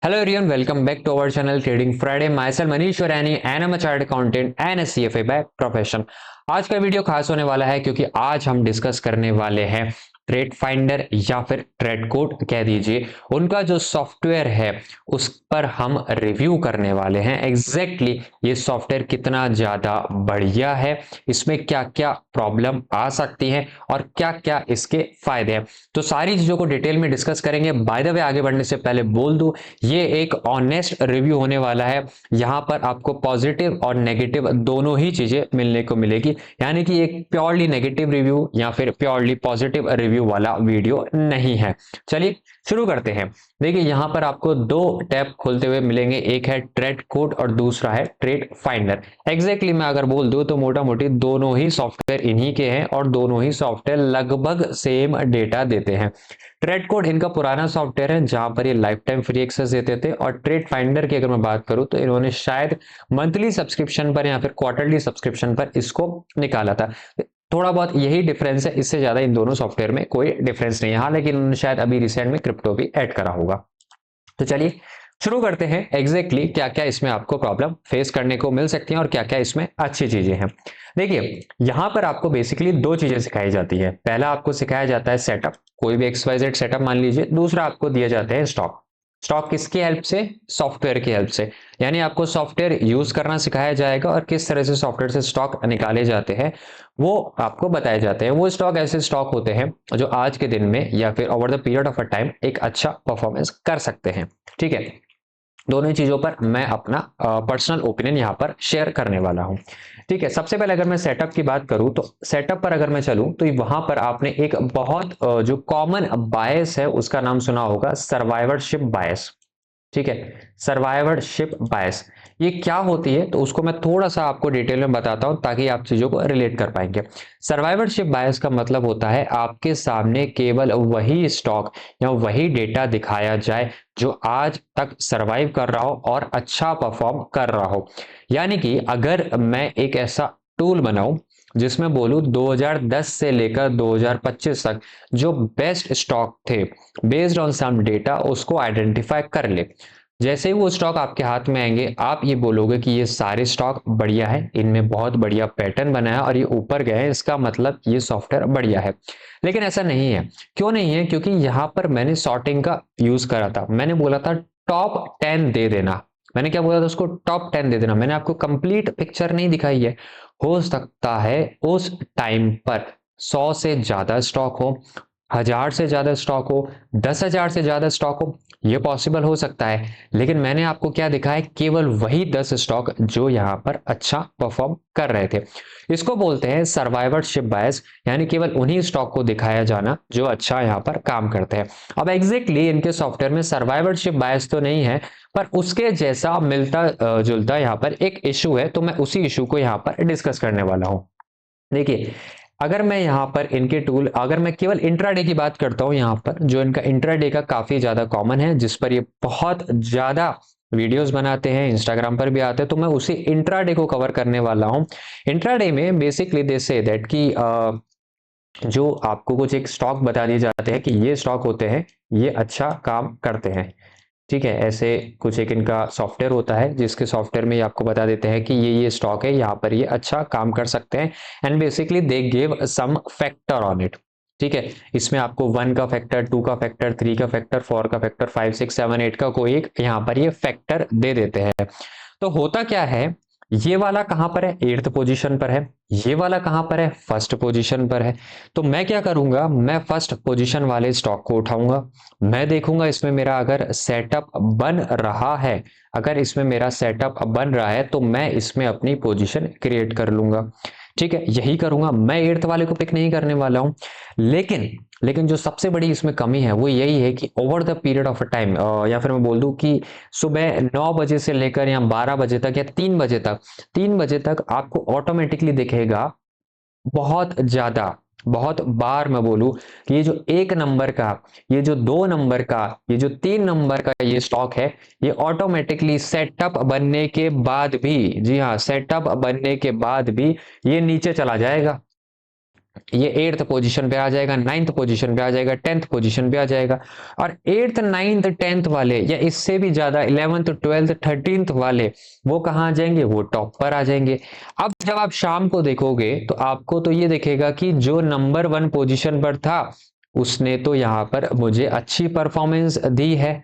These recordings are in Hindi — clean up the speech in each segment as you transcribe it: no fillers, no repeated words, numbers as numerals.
Hello everyone, welcome back to our channel Trading Friday. Myself Manish Varani and I'm a chartered accountant and a CFA by profession. आज का वीडियो खास होने वाला है क्योंकि आज हम डिस्कस करने वाले हैं ट्रेड फाइंडर या फिर ट्रेड कोड कह दीजिए, उनका जो सॉफ्टवेयर है उस पर हम रिव्यू करने वाले हैं। एग्जैक्टली ये सॉफ्टवेयर कितना ज्यादा बढ़िया है, इसमें क्या क्या प्रॉब्लम आ सकती है और क्या क्या इसके फायदे हैं, तो सारी चीजों को डिटेल में डिस्कस करेंगे। बाय द वे आगे बढ़ने से पहले बोल दूं, ये एक ऑनेस्ट रिव्यू होने वाला है। यहां पर आपको पॉजिटिव और नेगेटिव दोनों ही चीजें मिलने को मिलेगी, यानी कि एक प्योरली नेगेटिव रिव्यू या फिर प्योरली पॉजिटिव रिव्यू वाला वीडियो नहीं है। चलिए शुरू करते हैं। देखिए यहां पर आपको दो टैब खोलते हुए मिलेंगे, एक है ट्रेड कोड और दूसरा है ट्रेड फाइंडर। एग्जैक्टली मैं अगर बोल दूं तो मोटा मोटी दोनों ही सॉफ्टवेयर इन्हीं के हैं और दोनों ही सॉफ्टवेयर लगभग सेम डेटा देते हैं। ट्रेड कोड इनका पुराना सॉफ्टवेयर है जहां पर ये लाइफ टाइम फ्री एक्सेस देते थे, और ट्रेड फाइंडर की अगर मैं बात करूं तो इन्होंने शायद मंथली सब्सक्रिप्शन पर या फिर क्वार्टरली सब्सक्रिप्शन पर इसको निकाला था। थोड़ा बहुत यही डिफरेंस है, इससे ज्यादा इन दोनों सॉफ्टवेयर में कोई डिफरेंस नहीं है। हाँ, लेकिन उन्होंने शायद अभी रिसेंट में क्रिप्टो भी ऐड करा होगा। तो चलिए शुरू करते हैं। एग्जैक्टली क्या क्या इसमें आपको प्रॉब्लम फेस करने को मिल सकती हैं और क्या क्या इसमें अच्छी चीजें हैं। देखिए यहां पर आपको बेसिकली दो चीजें सिखाई जाती है। पहला आपको सिखाया जाता है सेटअप, कोई भी XYZ सेटअप मान लीजिए। दूसरा आपको दिया जाता है स्टॉक। स्टॉक किसकी हेल्प से? सॉफ्टवेयर की हेल्प से। यानी आपको सॉफ्टवेयर यूज करना सिखाया जाएगा और किस तरह से सॉफ्टवेयर से स्टॉक निकाले जाते हैं वो आपको बताए जाते हैं। वो स्टॉक ऐसे स्टॉक होते हैं जो आज के दिन में या फिर over the period of a time एक अच्छा परफॉर्मेंस कर सकते हैं। ठीक है, दोनों चीजों पर मैं अपना पर्सनल ओपिनियन यहाँ पर शेयर करने वाला हूँ। ठीक है, सबसे पहले अगर मैं सेटअप की बात करूं तो सेटअप पर अगर मैं चलूं तो वहां पर आपने एक बहुत जो कॉमन बायस है उसका नाम सुना होगा, सर्वाइवरशिप बायस। ठीक है, सर्वाइवरशिप बायस ये क्या होती है तो उसको मैं थोड़ा सा आपको डिटेल में बताता हूं ताकि आप चीजों को रिलेट कर पाएंगे। सर्वाइवरशिप बायस का मतलब होता है आपके सामने केवल वही स्टॉक या वही डेटा दिखाया जाए जो आज तक सरवाइव कर रहा हो और अच्छा परफॉर्म कर रहा हो। यानी कि अगर मैं एक ऐसा टूल बनाऊं जिसमें बोलूं 2010 से लेकर 2025 तक जो बेस्ट स्टॉक थे बेस्ड ऑन सम डेटा, उसको आइडेंटिफाई कर ले। जैसे ही वो स्टॉक आपके हाथ में आएंगे आप ये बोलोगे कि ये सारे स्टॉक बढ़िया है, इनमें बहुत बढ़िया पैटर्न बना है और ये ऊपर गए हैं, इसका मतलब ये सॉफ्टवेयर बढ़िया है। लेकिन ऐसा नहीं है। क्यों नहीं है? क्योंकि यहां पर मैंने सॉर्टिंग का यूज करा था। मैंने बोला था टॉप 10 दे देना। मैंने क्या बोला था? उसको टॉप 10 दे देना। मैंने आपको कंप्लीट पिक्चर नहीं दिखाई है। हो सकता है उस टाइम पर 100 से ज्यादा स्टॉक हो, 1000 से ज्यादा स्टॉक हो, 10,000 से ज्यादा स्टॉक हो, ये पॉसिबल हो सकता है। लेकिन मैंने आपको क्या दिखाया? केवल वही 10 स्टॉक जो यहां पर अच्छा परफॉर्म कर रहे थे। इसको बोलते हैं सर्वाइवरशिप बायस, यानी केवल उन्हीं स्टॉक को दिखाया जाना जो अच्छा यहां पर काम करते हैं। अब एग्जैक्टली इनके सॉफ्टवेयर में सर्वाइवरशिप बायस तो नहीं है, पर उसके जैसा मिलता जुलता यहाँ पर एक इशू है, तो मैं उसी इशू को यहाँ पर डिस्कस करने वाला हूँ। देखिए अगर मैं यहाँ पर इनके टूल, अगर मैं केवल इंट्राडे की बात करता हूँ, यहाँ पर जो इनका इंट्राडे का काफी ज्यादा कॉमन है, जिस पर ये बहुत ज्यादा वीडियोस बनाते हैं, इंस्टाग्राम पर भी आते हैं, तो मैं उसी इंट्राडे को कवर करने वाला हूँ। इंट्राडे में बेसिकली दे से दैट कि जो आपको कुछ एक स्टॉक बता दिए जाते हैं कि ये स्टॉक होते हैं, ये अच्छा काम करते हैं। ठीक है, ऐसे कुछ एक इनका सॉफ्टवेयर होता है जिसके सॉफ्टवेयर में ये आपको बता देते हैं कि ये स्टॉक है, यहाँ पर ये अच्छा काम कर सकते हैं। And basically they give some factor on it. ठीक है, इसमें आपको 1 का फैक्टर, 2 का फैक्टर, 3 का फैक्टर, 4 का फैक्टर, 5 6 7 8 का कोई एक यहाँ पर ये फैक्टर दे देते हैं। तो होता क्या है, ये वाला कहां पर है? 8th पोजीशन पर है। ये वाला कहां पर है? फर्स्ट पोजीशन पर है। तो मैं क्या करूंगा? मैं फर्स्ट पोजीशन वाले स्टॉक को उठाऊंगा। मैं देखूंगा इसमें मेरा अगर सेटअप बन रहा है, अगर इसमें मेरा सेटअप बन रहा है तो मैं इसमें अपनी पोजीशन क्रिएट कर लूंगा। ठीक है, यही करूंगा मैं। 8th वाले को पिक नहीं करने वाला हूं। लेकिन लेकिन जो सबसे बड़ी इसमें कमी है वो यही है कि over the period of a time, या फिर मैं बोल दूं कि सुबह 9 बजे से लेकर या 12 बजे तक या 3 बजे तक, 3 बजे तक आपको ऑटोमेटिकली दिखेगा बहुत ज्यादा, बहुत बार मैं बोलूं कि ये जो 1 नंबर का, ये जो 2 नंबर का, ये जो 3 नंबर का ये स्टॉक है, ये ऑटोमेटिकली सेटअप बनने के बाद भी, जी हाँ, सेटअप बनने के बाद भी ये नीचे चला जाएगा। ये 8th पोजीशन पे आ जाएगा, 9th पोजीशन पे आ जाएगा, 10th पोजीशन पे आ जाएगा। और 8th 9th 10th वाले या इससे भी ज्यादा 11th 12th 13th वाले वो कहाँ आ जाएंगे, वो टॉप पर आ जाएंगे। अब जब आप शाम को देखोगे तो आपको तो ये दिखेगा कि जो नंबर 1 पोजीशन पर था उसने तो यहाँ पर मुझे अच्छी परफॉर्मेंस दी है।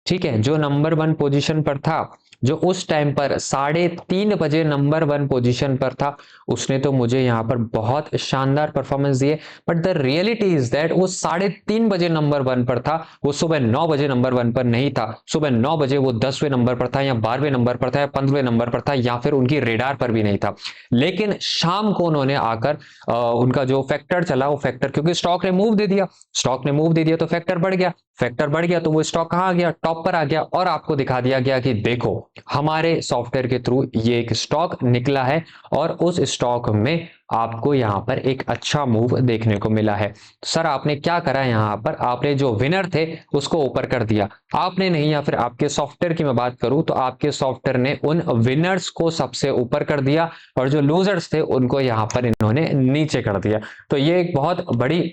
ठीक है, जो नंबर 1 पोजीशन पर था, जो उस टाइम पर 3:30 बजे नंबर 1 पोजीशन पर था, उसने तो मुझे यहाँ पर बहुत शानदार परफॉर्मेंस दिए। But the reality is that वो 3:30 बजे नंबर 1 पर था, वो सुबह 9 बजे नंबर 1 पर नहीं था। सुबह 9 बजे वो 10वें नंबर पर था या 12वें नंबर पर था या 15वें नंबर पर था या फिर उनकी रेडार पर भी नहीं था। लेकिन शाम को उन्होंने आकर उनका जो फैक्टर चला, वो फैक्टर, क्योंकि स्टॉक ने मूव दे दिया, स्टॉक ने मूव दे दिया तो फैक्टर बढ़ गया, फैक्टर बढ़ गया तो वो स्टॉक कहां आ गया, टॉप पर आ गया। और आपको दिखा दिया गया कि देखो हमारे सॉफ्टवेयर के थ्रू ये एक स्टॉक निकला है और उस स्टॉक में आपको यहां पर एक अच्छा मूव देखने को मिला है। सर आपने क्या करा, यहां पर आपने जो विनर थे उसको ऊपर कर दिया, आपने नहीं, या फिर आपके सॉफ्टवेयर की मैं बात करूं तो आपके सॉफ्टवेयर ने उन विनर्स को सबसे ऊपर कर दिया और जो लूजर्स थे उनको यहां पर इन्होंने नीचे कर दिया। तो ये एक बहुत बड़ी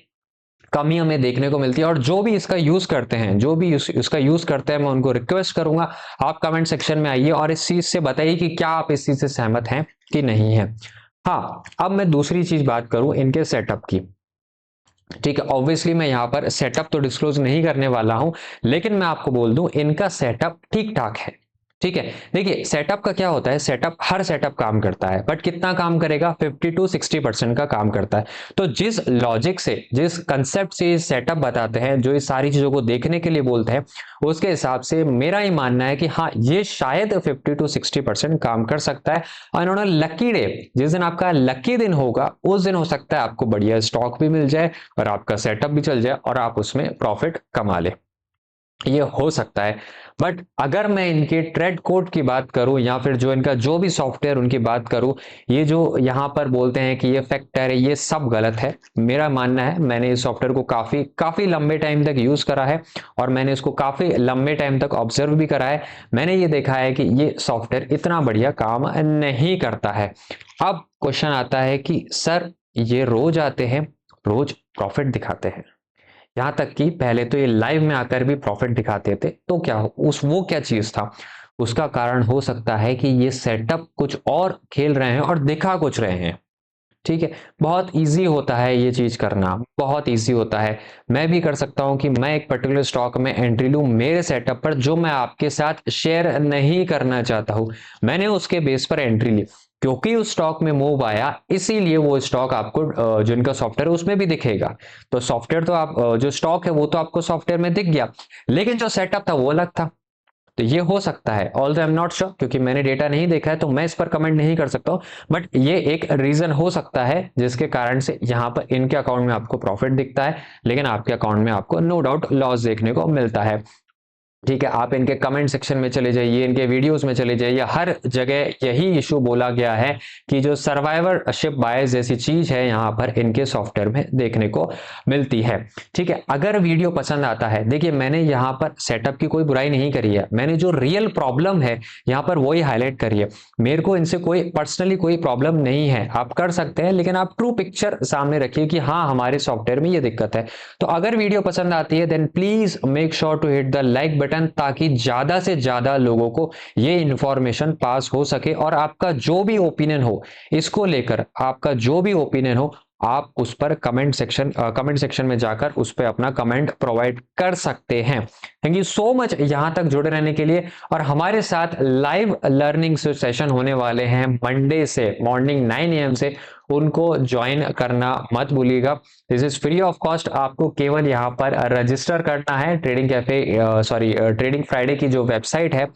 कमी हमें देखने को मिलती है। और जो भी इसका यूज करते हैं, जो भी इसका यूज करते हैं, मैं उनको रिक्वेस्ट करूंगा आप कमेंट सेक्शन में आइए और इस चीज से बताइए कि क्या आप इस चीज से सहमत हैं कि नहीं है। हाँ, अब मैं दूसरी चीज बात करूं इनके सेटअप की। ठीक है, ऑब्वियसली मैं यहाँ पर सेटअप तो डिस्क्लोज नहीं करने वाला हूं, लेकिन मैं आपको बोल दूं इनका सेटअप ठीक ठाक है। ठीक है, देखिए सेटअप का क्या होता है, सेटअप हर सेटअप काम करता है, बट कितना काम करेगा, 50 to 60% का काम करता है। तो जिस लॉजिक से, जिस कंसेप्ट से सेटअप बताते हैं, जो इस सारी चीजों को देखने के लिए बोलते हैं, उसके हिसाब से मेरा ही मानना है कि हाँ ये शायद 50 to 60% काम कर सकता है। और इन्होंने लकी डे, जिस दिन आपका लकी दिन होगा उस दिन हो सकता है आपको बढ़िया स्टॉक भी मिल जाए और आपका सेटअप भी चल जाए और आप उसमें प्रॉफिट कमा ले, ये हो सकता है। बट अगर मैं इनके ट्रेड कोड की बात करूं या फिर जो इनका जो भी सॉफ्टवेयर उनकी बात करूं, ये जो यहां पर बोलते हैं कि ये फैक्टर है, ये सब गलत है। मेरा मानना है, मैंने इस सॉफ्टवेयर को काफी काफी लंबे टाइम तक यूज करा है और मैंने इसको काफी लंबे टाइम तक ऑब्जर्व भी करा है। मैंने ये देखा है कि ये सॉफ्टवेयर इतना बढ़िया काम नहीं करता है। अब क्वेश्चन आता है कि सर ये रोज आते हैं, रोज प्रॉफिट दिखाते हैं, यहां तक कि पहले तो ये लाइव में आकर भी प्रॉफिट दिखाते थे, तो क्या उस वो क्या चीज था, उसका कारण हो सकता है कि ये सेटअप कुछ और खेल रहे हैं और दिखा कुछ रहे हैं। ठीक है, बहुत इजी होता है ये चीज करना, बहुत इजी होता है। मैं भी कर सकता हूं कि मैं एक पर्टिकुलर स्टॉक में एंट्री लूं मेरे सेटअप पर, जो मैं आपके साथ शेयर नहीं करना चाहता हूं, मैंने उसके बेस पर एंट्री ली, क्योंकि उस स्टॉक में मूव आया इसीलिए वो स्टॉक आपको जो इनका सॉफ्टवेयर है उसमें भी दिखेगा। तो सॉफ्टवेयर तो आप जो स्टॉक है वो तो आपको सॉफ्टवेयर में दिख गया, लेकिन जो सेटअप था वो अलग था। तो ये हो सकता है, although I am not sure, क्योंकि मैंने डेटा नहीं देखा है तो मैं इस पर कमेंट नहीं कर सकता हूं। बट ये एक रीजन हो सकता है जिसके कारण से यहां पर इनके अकाउंट में आपको प्रॉफिट दिखता है, लेकिन आपके अकाउंट में आपको नो डाउट लॉस देखने को मिलता है। ठीक है, आप इनके कमेंट सेक्शन में चले जाइए, इनके वीडियोस में चले जाइए, हर जगह यही इशू बोला गया है कि जो सर्वाइवरशिप बायस जैसी चीज है यहाँ पर इनके सॉफ्टवेयर में देखने को मिलती है। ठीक है, अगर वीडियो पसंद आता है, देखिए मैंने यहाँ पर सेटअप की कोई बुराई नहीं करी है, मैंने जो रियल प्रॉब्लम है यहाँ पर वही हाईलाइट करी है। मेरे को इनसे कोई पर्सनली कोई प्रॉब्लम नहीं है, आप कर सकते हैं, लेकिन आप ट्रू पिक्चर सामने रखिए कि हाँ हमारे सॉफ्टवेयर में ये दिक्कत है। तो अगर वीडियो पसंद आती है then please make sure to hit the like button, ताकि ज्यादा से ज्यादा लोगों को ये इंफॉर्मेशन पास हो सके। और आपका जो भी ओपिनियन हो इसको लेकर, आपका जो भी ओपिनियन हो, आप उस पर कमेंट सेक्शन में जाकर उस पर अपना कमेंट प्रोवाइड कर सकते हैं। थैंक यू सो मच यहां तक जुड़े रहने के लिए। और हमारे साथ लाइव लर्निंग सेशन होने वाले हैं मंडे से मॉर्निंग 9 AM से, उनको ज्वाइन करना मत भूलिएगा। This is free of cost, आपको केवल यहाँ पर रजिस्टर करना है। ट्रेडिंग फ्राइडे की जो वेबसाइट है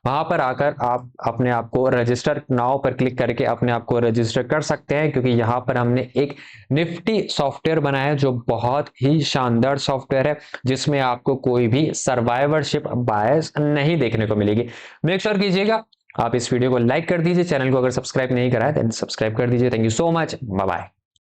वहां पर आकर आप अपने आप को रजिस्टर नाउ पर क्लिक करके अपने आप को रजिस्टर कर सकते हैं, क्योंकि यहाँ पर हमने एक निफ्टी सॉफ्टवेयर बनाया है जो बहुत ही शानदार सॉफ्टवेयर है, जिसमें आपको कोई भी सर्वाइवरशिप बायस नहीं देखने को मिलेगी। मेक श्योर कीजिएगा आप इस वीडियो को लाइक कर दीजिए, चैनल को अगर सब्सक्राइब नहीं करा है तो सब्सक्राइब कर दीजिए। Thank you so much, bye bye.